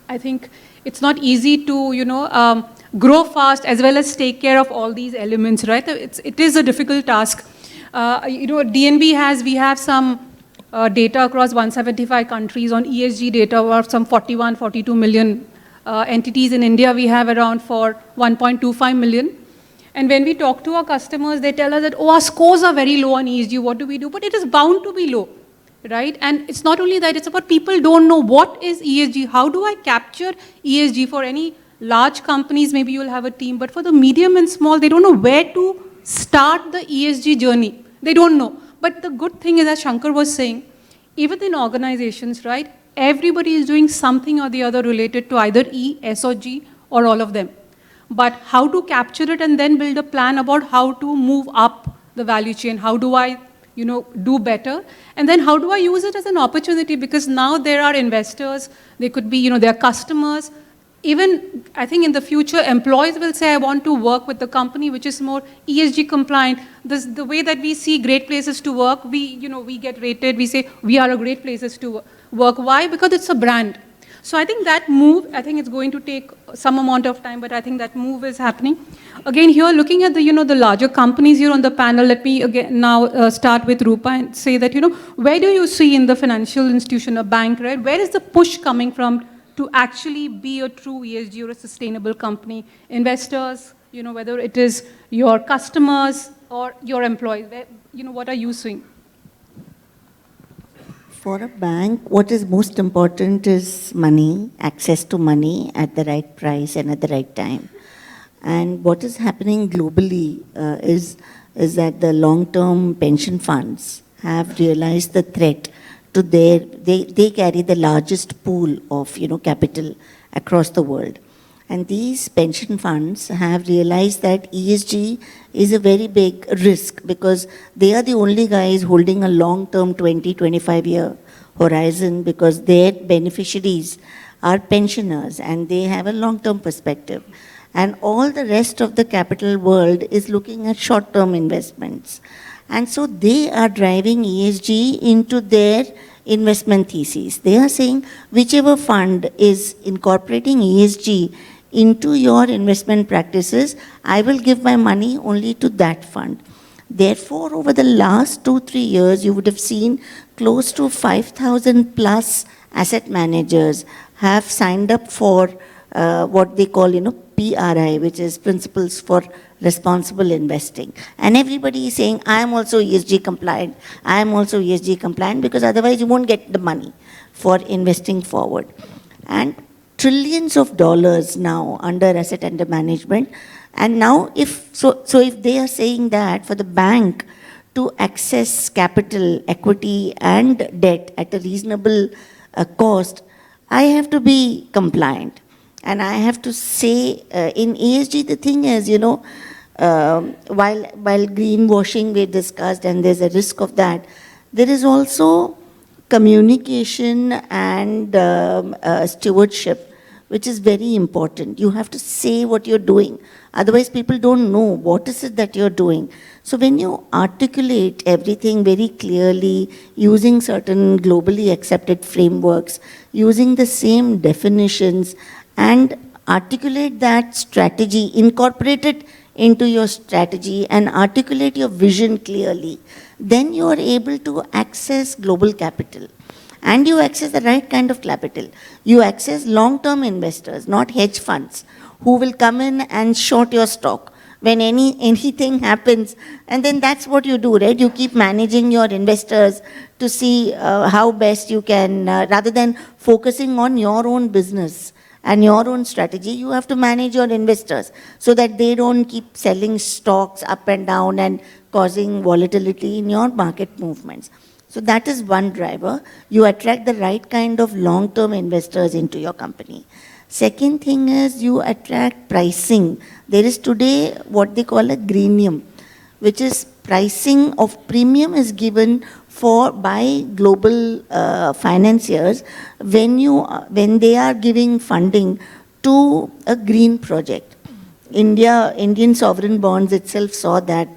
I think it's not easy to, grow fast as well as take care of all these elements, right? It is a difficult task. DNB we have some data across 175 countries on ESG data, or some 42 million entities. In India, we have around 1.25 million. And when we talk to our customers, they tell us that, oh, our scores are very low on ESG, what do we do? But it is bound to be low, right? And it's not only that, it's about people don't know what is ESG, how do I capture ESG. For any large companies, maybe you'll have a team, but for the medium and small, they don't know where to start the ESG journey. They don't know. But the good thing is, as Shankar was saying, even in organizations, right, everybody is doing something or the other related to either E, S or G, or all of them. But how to capture it and then build a plan about how to move up the value chain, how do I do better, and then how do I use it as an opportunity, because now there are investors, they could be, their customers. Even, I think in the future, employees will say, I want to work with the company which is more ESG compliant. The way that we see great places to work, we get rated, we say we are a great places to work. Why? Because it's a brand. So I think that move, I think it's going to take some amount of time, but I think that move is happening. Again, here, looking at the, the larger companies here on the panel, let me again now start with Roopa and say that, where do you see in the financial institution, a bank, right? Where is the push coming from to actually be a true ESG or a sustainable company? Investors, whether it is your customers or your employees, what are you seeing? For a bank, what is most important is money, access to money at the right price and at the right time. And what is happening globally is that the long-term pension funds have realized the threat to they carry the largest pool of capital across the world. And these pension funds have realized that ESG is a very big risk, because they are the only guys holding a long-term 20-25-year horizon, because their beneficiaries are pensioners and they have a long-term perspective. And all the rest of the capital world is looking at short-term investments. And so they are driving ESG into their investment theses. They are saying whichever fund is incorporating ESG into your investment practices, I will give my money only to that fund. Therefore, over the last 2-3 years, you would have seen close to 5,000 plus asset managers have signed up for what they call, PRI, which is Principles for Responsible Investing. And everybody is saying, I am also ESG compliant. I am also ESG compliant, because otherwise you won't get the money for investing forward. And trillions of dollars now under asset under management. And now if they are saying that for the bank to access capital, equity and debt at a reasonable cost, I have to be compliant. And I have to say, in ESG, the thing is, while greenwashing we discussed and there's a risk of that, there is also communication and stewardship, which is very important. You have to say what you're doing. Otherwise, people don't know what is it that you're doing. So when you articulate everything very clearly, using certain globally accepted frameworks, using the same definitions, and articulate that strategy, incorporate it into your strategy and articulate your vision clearly, then you are able to access global capital. And you access the right kind of capital. You access long-term investors, not hedge funds, who will come in and short your stock when anything happens. And then that's what you do, right? You keep managing your investors to see how best you can, rather than focusing on your own business and your own strategy, you have to manage your investors so that they don't keep selling stocks up and down and causing volatility in your market movements. So that is one driver. You attract the right kind of long-term investors into your company. Second thing is you attract pricing. There is today what they call a greenium, which is pricing of premium is given by global financiers when they are giving funding to a green project. Indian sovereign bonds itself saw that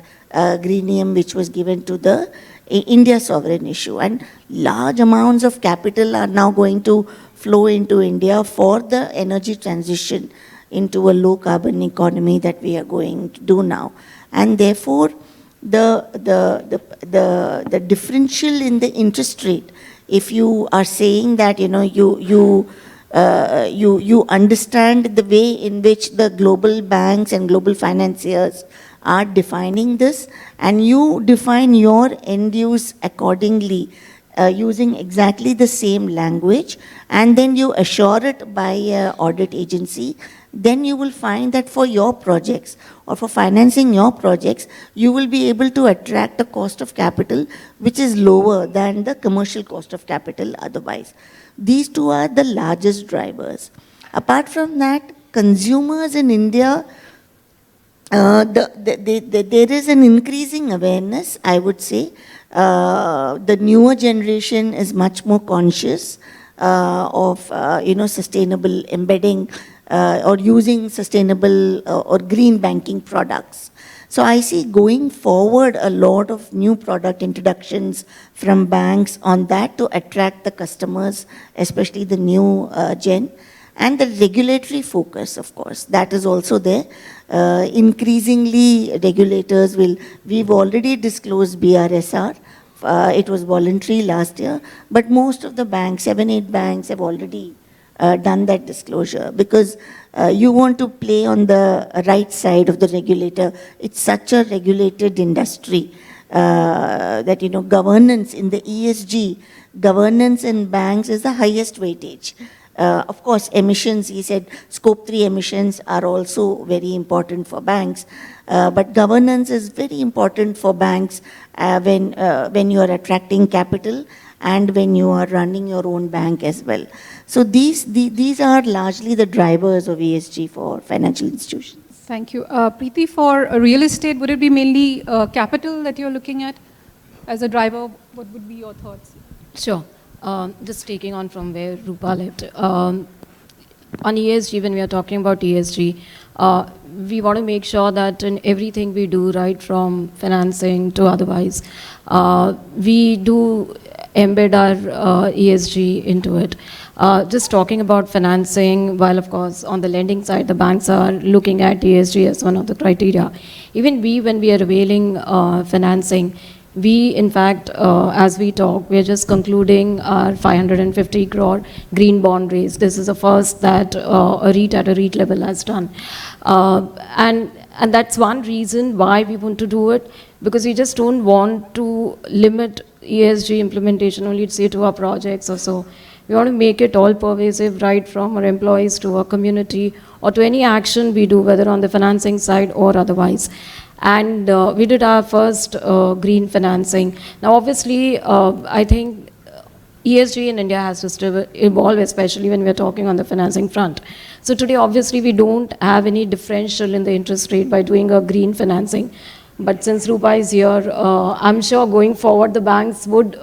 greenium which was given to the India sovereign issue, and large amounts of capital are now going to flow into India for the energy transition into a low carbon economy that we are going to do now. And therefore, the differential in the interest rate, if you are saying that you understand the way in which the global banks and global financiers are defining this, and you define your end use accordingly, using exactly the same language, and then you assure it by an audit agency, then you will find that for your projects or for financing your projects, you will be able to attract a cost of capital which is lower than the commercial cost of capital otherwise. These two are the largest drivers. Apart from that, consumers in India, there is an increasing awareness, I would say. The newer generation is much more conscious of sustainable embedding or using sustainable or green banking products. So I see going forward a lot of new product introductions from banks on that to attract the customers, especially the new gen. And the regulatory focus, of course, that is also there. Increasingly, regulators we've already disclosed BRSR. It was voluntary last year, but most of the banks, 7-8 banks have already done that disclosure, because you want to play on the right side of the regulator. It's such a regulated industry that, governance in the ESG, governance in banks is the highest weightage. Of course, emissions, he said, scope 3 emissions are also very important for banks. But governance is very important for banks when you are attracting capital and when you are running your own bank as well. So these are largely the drivers of ESG for financial institutions. Thank you. Preeti, for real estate, would it be mainly capital that you're looking at as a driver? What would be your thoughts? Sure. Just taking on from where Roopa left. On ESG, when we are talking about ESG, we want to make sure that in everything we do, right from financing to otherwise, we do embed our ESG into it. Just talking about financing, while of course on the lending side, the banks are looking at ESG as one of the criteria. Even when we are availing financing, we, in fact, as we talk, we are just concluding our 550 crore green bond raise. This is the first that a REIT at a REIT level has done. And that's one reason why we want to do it, because we just don't want to limit ESG implementation only, say, to our projects or so. We want to make it all pervasive, right from our employees to our community or to any action we do, whether on the financing side or otherwise. And we did our first green financing. Now, obviously, I think ESG in India has to still evolve, especially when we're talking on the financing front. So today, obviously, we don't have any differential in the interest rate by doing a green financing. But since Roopa is here, I'm sure going forward, the banks would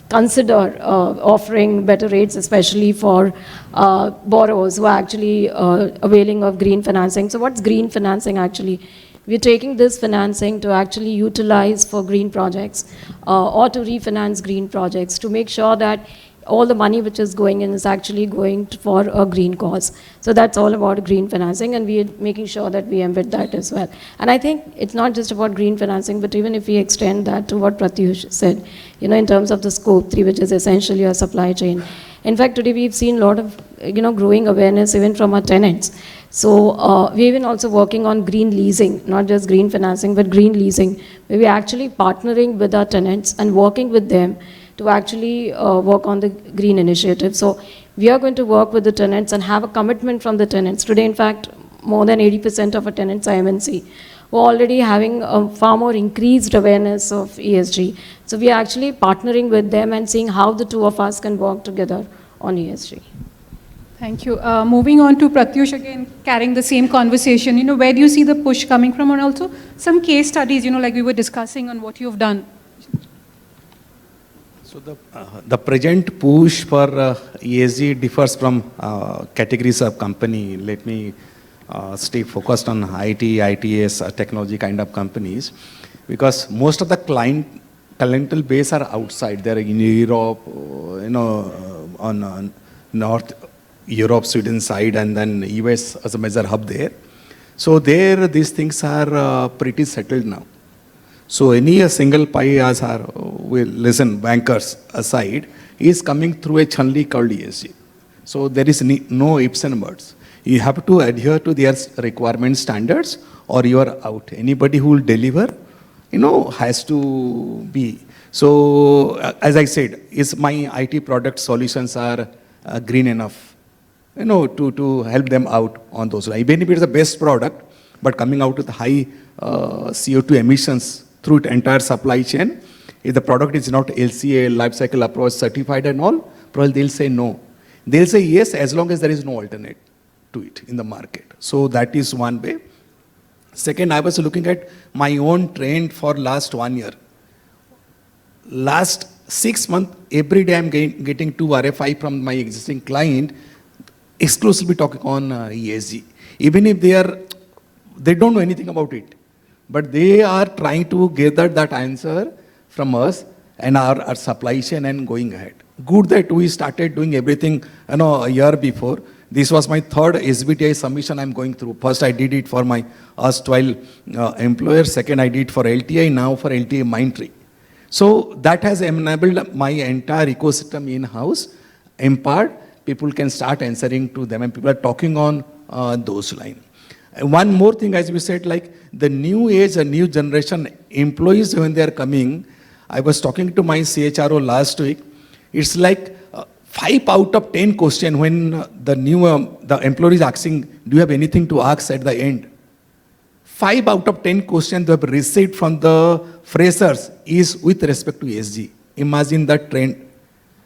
consider offering better rates, especially for borrowers who are actually availing of green financing. So what's green financing actually? We're taking this financing to actually utilize for green projects or to refinance green projects to make sure that all the money which is going in is actually going for a green cause. So that's all about green financing, and we are making sure that we embed that as well. And I think it's not just about green financing, but even if we extend that to what Pratyush said, in terms of the scope 3, which is essentially our supply chain. In fact, today we've seen a lot of, growing awareness even from our tenants. So we're even also working on green leasing, not just green financing, but green leasing, where we're actually partnering with our tenants and working with them to actually work on the green initiative. So we are going to work with the tenants and have a commitment from the tenants. Today, in fact, more than 80% of our tenants are MNC. We're already having a far more increased awareness of ESG. So we are actually partnering with them and seeing how the two of us can work together on ESG. Thank you. Moving on to Pratyush again, carrying the same conversation. Where do you see the push coming from? And also some case studies, like we were discussing on what you've done. So the present push for ESG differs from categories of company. Let me stay focused on IT, ITS, technology kind of companies, because most of the clientele base are outside. They're in Europe, on North Europe, Sweden side, and then US as a major hub there. So there, these things are pretty settled now. So any a single pie as our, listen, bankers aside, is coming through a channel called ESG. So there is no ifs and buts. You have to adhere to their requirement standards or you are out. Anybody who will deliver, has to be. So as I said, is my IT product solutions are green enough, to help them out on those. Even if it's the best product, but coming out with high CO2 emissions through the entire supply chain, if the product is not LCA, life cycle approach certified and all, probably they'll say no. They'll say yes as long as there is no alternate to it in the market. So that is one way. Second, I was looking at my own trend for last 1 year. Last 6 months, every day I'm getting 2 RFI from my existing client, exclusively talking on ESG. Even if they don't know anything about it, but they are trying to gather that answer from us and our supply chain and going ahead. Good that we started doing everything, a year before. This was my third SBTi submission I'm going through. First, I did it for my 12 employers. Second, I did for LTI, now for LTIMindtree. So that has enabled my entire ecosystem in-house. Empowered, people can start answering to them and people are talking on those lines. One more thing, as we said, like the new age, a new generation employees when they are coming, I was talking to my CHRO last week, it's like 5 out of 10 questions when the employee is asking, do you have anything to ask at the end? 5 out of 10 questions they have received from the freshers is with respect to ESG. Imagine that trend.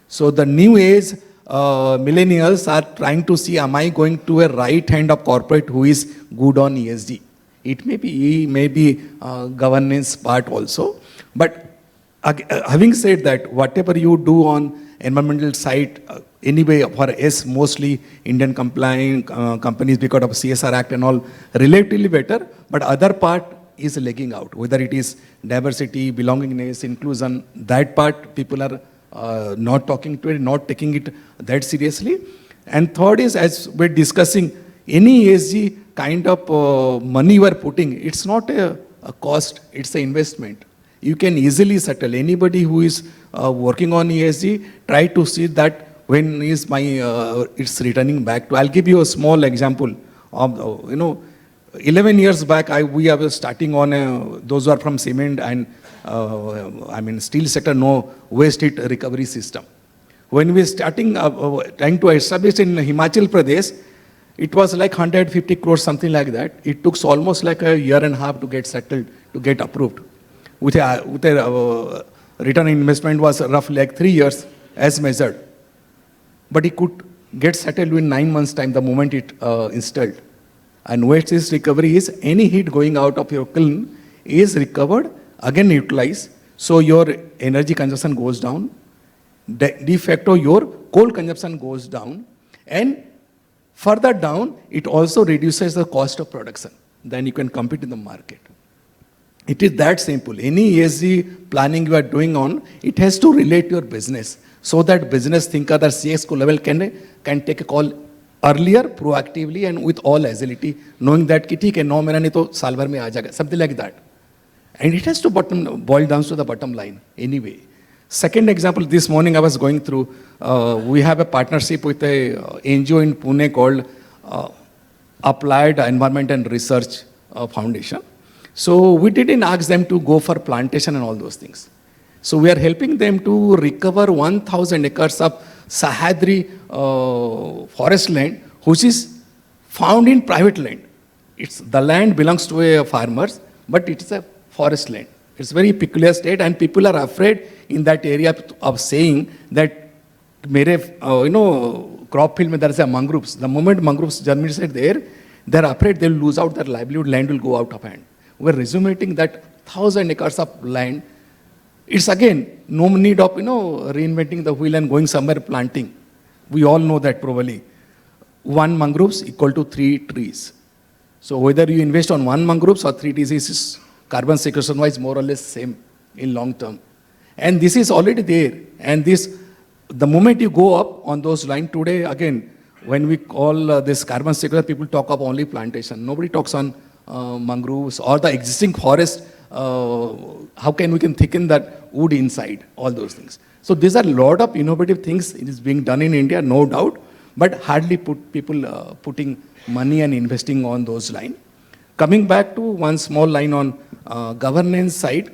So the new age millennials are trying to see, am I going to a right hand of corporate who is good on ESG? It may be governance part also. But having said that, whatever you do on environmental side, anyway, for us, mostly Indian compliant companies because of CSR Act and all, relatively better, but other part is lagging out, whether it is diversity, belongingness, inclusion, that part people are not talking to it, not taking it that seriously. And third is, as we're discussing, any ESG kind of money you are putting, it's not a cost, it's an investment. You can easily settle. Anybody who is working on ESG, try to see that when is my, it's returning back to. I'll give you a small example of, 11 years back, we were starting on those who are from cement and steel sector, no waste heat recovery system. When we were starting, trying to establish in Himachal Pradesh, it was like 150 crores, something like that. It took almost like a year and a half to get settled, to get approved. With a return on investment was roughly like 3 years as measured. But it could get settled in 9 months' time the moment it installed. And waste heat recovery is any heat going out of your kiln is recovered, again utilized, so your energy consumption goes down. de facto your coal consumption goes down, and further down, it also reduces the cost of production. Then you can compete in the market. It is that simple. Any ESG planning you are doing on, it has to relate to your business, so that business thinker, the CX level can take a call earlier, proactively, and with all agility, knowing that कि ठीक है 9 महीना नहीं तो साल भर में आ जाएगा, something like that. And it has to boil down to the bottom line anyway. Second example, this morning I was going through, we have a partnership with a NGO in Pune called Applied Environment and Research Foundation. So we didn't ask them to go for plantation and all those things. So we are helping them to recover 1,000 acres of Sahyadri forest land, which is found in private land. The land belongs to a farmers, but it is a forest land. It's very peculiar state, and people are afraid in that area of saying that, crop field there is a mangroves. The moment mangroves germinate there, they're afraid they'll lose out their livelihood, land will go out of hand. We're resuming that 1,000 acres of land. It's again, no need of, reinventing the wheel and going somewhere planting. We all know that probably. 1 mangroves equal to 3 trees. So whether you invest on 1 mangroves or 3 trees, is carbon sequestration wise more or less same in long term. And this is already there. And this, the moment you go up on those lines today, again, when we call this carbon sequestration, people talk of only plantation. Nobody talks on mangroves or the existing forest. How can we thicken that wood inside, all those things. So these are a lot of innovative things. It is being done in India, no doubt, but hardly people putting money and investing on those lines. Coming back to one small line on governance side,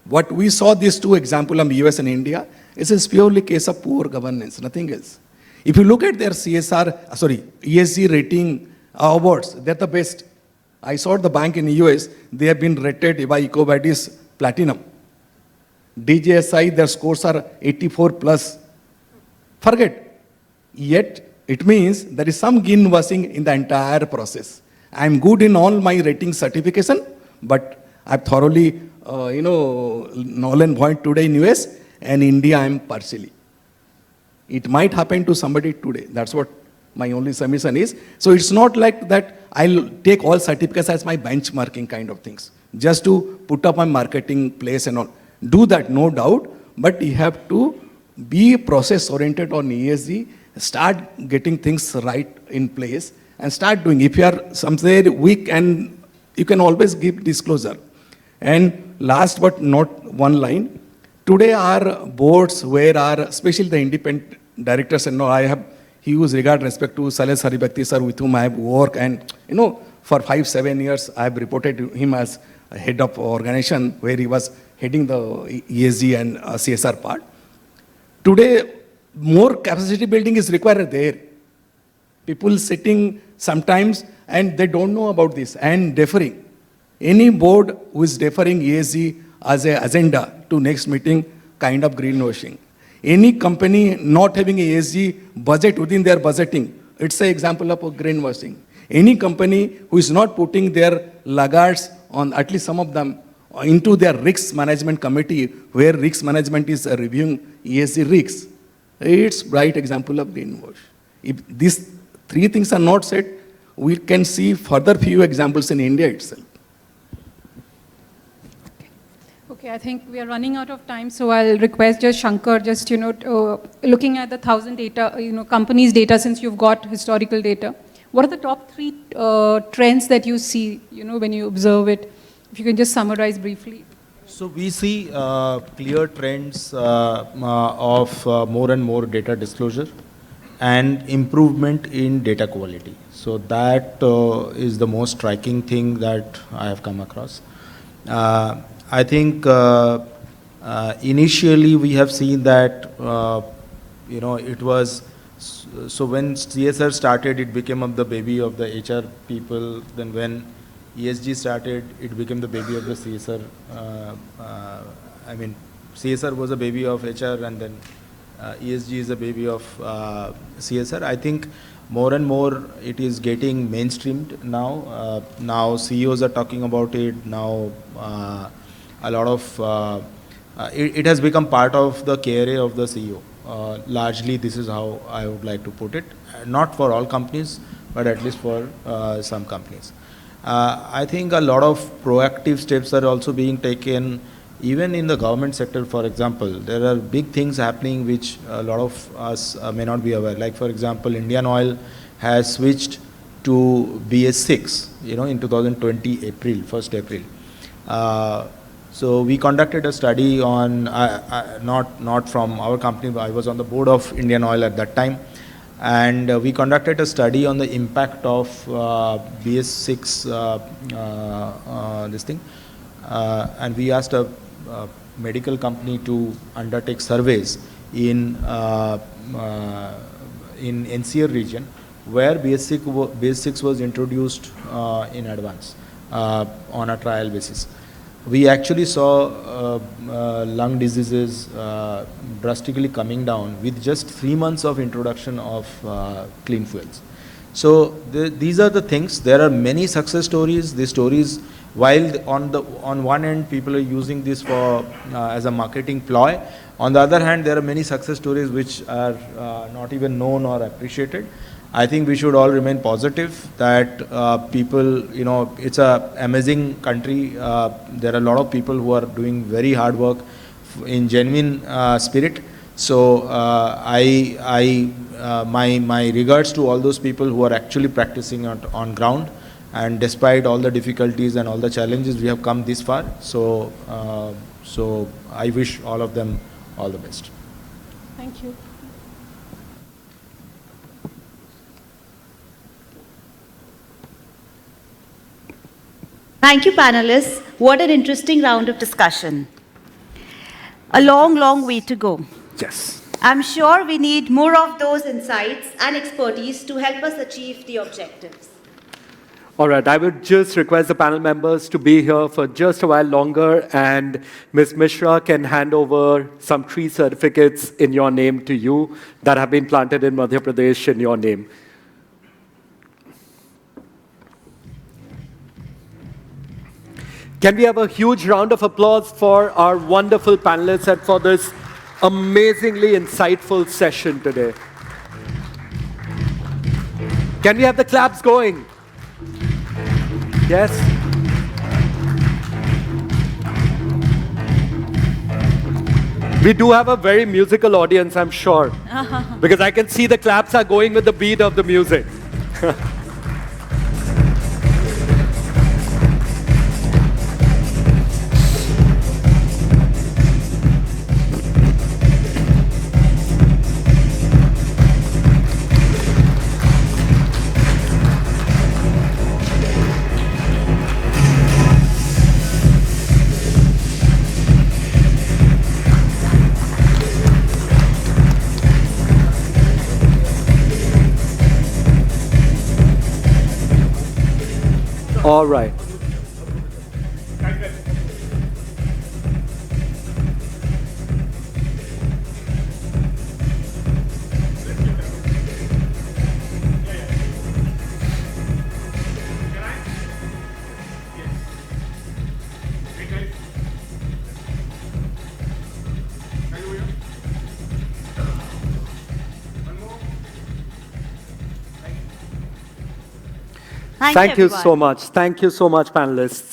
what we saw these 2 examples of US and India is purely case of poor governance, nothing else. If you look at their ESG rating awards, they're the best. I saw the bank in the US, they have been rated by EcoVadis platinum. DJSI, their scores are 84 plus. Forget. Yet, it means there is some greenwashing in the entire process. I'm good in all my rating certification, but I've thoroughly, null and void today in US, and India I'm partially. It might happen to somebody today. That's what my only submission is. So it's not like that I'll take all certificates as my benchmarking kind of things, just to put up my marketing place and all. Do that, no doubt, but you have to be process-oriented on ESG, start getting things right in place, and start doing. If you are somewhere weak, and you can always give disclosure. And last but not one line, today our boards, where are, especially the independent directors, and I have huge regard and respect to Salesh Haribhakti sir, with whom I have worked, and for 5-7 years I have reported to him as head of organization where he was heading the ESG and CSR part. Today, more capacity building is required there. People sitting sometimes and they don't know about this and deferring. Any board who is deferring ESG as an agenda to next meeting, kind of greenwashing. Any company not having a ESG budget within their budgeting, it's an example of a greenwashing. Any company who is not putting their laggards on, at least some of them, into their risk management committee, where risk management is reviewing ESG risks, it's bright example of greenwash. If these 3 things are not said, we can see further few examples in India itself. Okay, I think we are running out of time, so I'll request just Sankar, just looking at the 1,000 data, companies' data, since you've got historical data. What are the top 3 trends that you see, when you observe it? If you can just summarize briefly. So we see clear trends of more and more data disclosure and improvement in data quality. So that is the most striking thing that I have come across. I think initially we have seen that, it was, so when CSR started, it became the baby of the HR people. Then when ESG started, it became the baby of the CSR. CSR was a baby of HR, and then ESG is a baby of CSR. I think more and more it is getting mainstreamed now. Now CEOs are talking about it. Now a lot of it has become part of the KRA of the CEO. Largely, this is how I would like to put it. Not for all companies, but at least for some companies. I think a lot of proactive steps are also being taken, even in the government sector. For example, there are big things happening which a lot of us may not be aware. Like, for example, Indian Oil has switched to BS6, in 2020 April, 1st April. So we conducted a study on, not from our company, but I was on the board of Indian Oil at that time. And we conducted a study on the impact of BS6, this thing. And we asked a medical company to undertake surveys in NCR region, where BS6 was introduced in advance on a trial basis. We actually saw lung diseases drastically coming down with just 3 months of introduction of clean fuels. So these are the things. There are many success stories. These stories, while on one end people are using this for as a marketing ploy, on the other hand there are many success stories which are not even known or appreciated. I think we should all remain positive that people, it's an amazing country. There are a lot of people who are doing very hard work in genuine spirit. So my regards to all those people who are actually practicing on ground, and despite all the difficulties and all the challenges, we have come this far. So I wish all of them all the best. Thank you. Thank you, panelists. What an interesting round of discussion. A long, long way to go. Yes. I'm sure we need more of those insights and expertise to help us achieve the objectives. All right, I would just request the panel members to be here for just a while longer, and Ms. Misra can hand over some tree certificates in your name to you that have been planted in Madhya Pradesh in your name. Can we have a huge round of applause for our wonderful panelists and for this amazingly insightful session today? Can we have the claps going? Yes? We do have a very musical audience, I'm sure, because I can see the claps are going with the beat of the music. All right. Thank you so much. Thank you so much, panelists.